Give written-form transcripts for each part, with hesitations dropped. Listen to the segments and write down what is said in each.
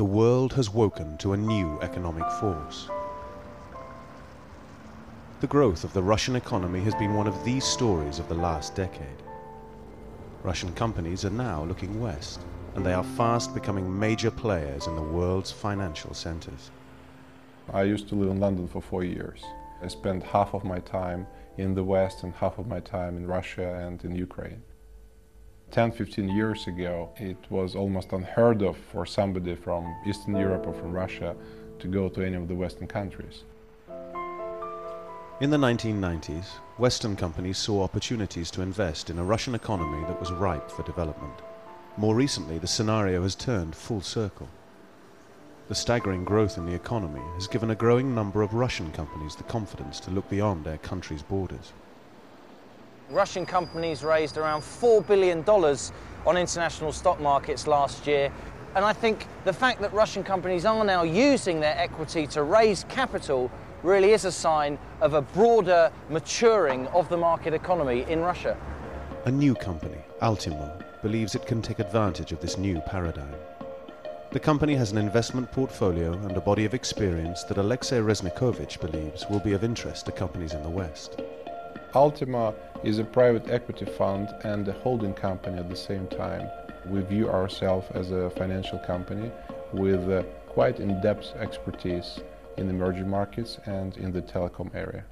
the world has woken to a new economic force. The growth of the Russian economy has been one of the stories of the last decade. Russian companies are now looking west, and they are fast becoming major players in the world's financial centers. I used to live in London for 4 years. I spent half of my time in the West and half of my time in Russia and in Ukraine. 10-15 years ago, it was almost unheard of for somebody from Eastern Europe or from Russia to go to any of the Western countries. In the 1990s, Western companies saw opportunities to invest in a Russian economy that was ripe for development. More recently, the scenario has turned full circle. The staggering growth in the economy has given a growing number of Russian companies the confidence to look beyond their country's borders. Russian companies raised around $4 billion on international stock markets last year. And I think the fact that Russian companies are now using their equity to raise capital really is a sign of a broader maturing of the market economy in Russia. A new company, Altimo, believes it can take advantage of this new paradigm. The company has an investment portfolio and a body of experience that Alexei Reznikovich believes will be of interest to companies in the West. Altimo is a private equity fund and a holding company at the same time. We view ourselves as a financial company with quite in-depth expertise in emerging markets and in the telecom area.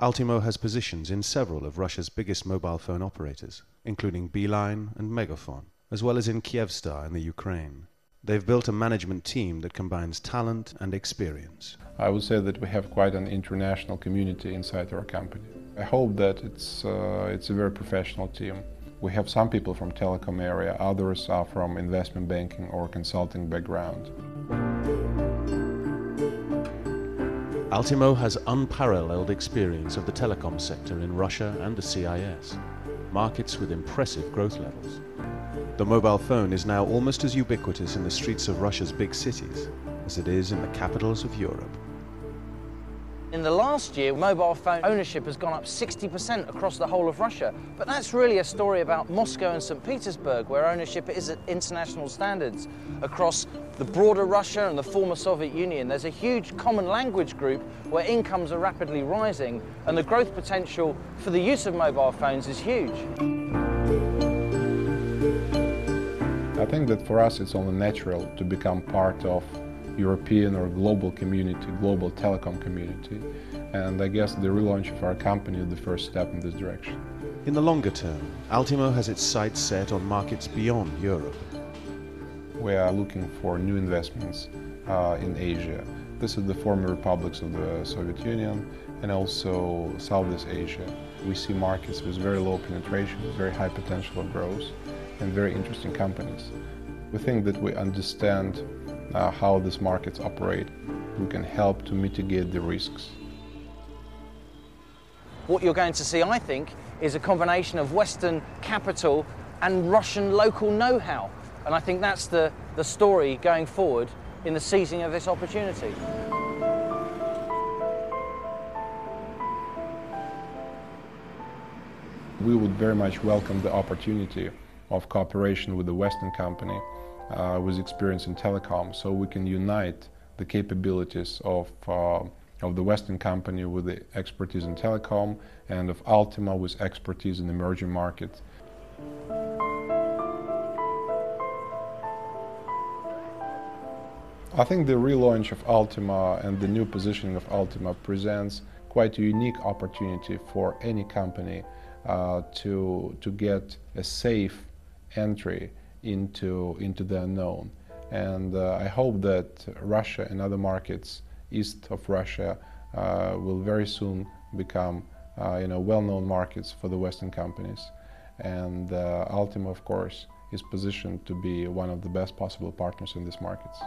Altimo has positions in several of Russia's biggest mobile phone operators, including Beeline and Megafon, as well as in Kyivstar in the Ukraine. They've built a management team that combines talent and experience. I would say that we have quite an international community inside our company. I hope that it's a very professional team. We have some people from telecom area, others are from investment banking or consulting background. Altimo has unparalleled experience of the telecom sector in Russia and the CIS, markets with impressive growth levels. The mobile phone is now almost as ubiquitous in the streets of Russia's big cities as it is in the capitals of Europe. In the last year, mobile phone ownership has gone up 60% across the whole of Russia. But that's really a story about Moscow and St. Petersburg, where ownership is at international standards. Across the broader Russia and the former Soviet Union, there's a huge common language group where incomes are rapidly rising, and the growth potential for the use of mobile phones is huge. I think that for us it's only natural to become part of European or global community, global telecom community, and I guess the relaunch of our company is the first step in this direction. In the longer term, Altimo has its sights set on markets beyond Europe. We are looking for new investments in Asia. This is the former republics of the Soviet Union and also Southeast Asia. We see markets with very low penetration, very high potential of growth, and very interesting companies. We think that we understand how these markets operate. We can help to mitigate the risks. What you're going to see, I think, is a combination of Western capital and Russian local know-how. And I think that's the story going forward in the seizing of this opportunity. We would very much welcome the opportunity of cooperation with a Western company with experience in telecom, so we can unite the capabilities of the Western company with the expertise in telecom and of Altimo with expertise in emerging markets. I think the relaunch of Altimo and the new positioning of Altimo presents quite a unique opportunity for any company to get a safe entry into the unknown. And I hope that Russia and other markets east of Russia will very soon become well-known markets for the Western companies. And Altimo, of course, is positioned to be one of the best possible partners in these markets.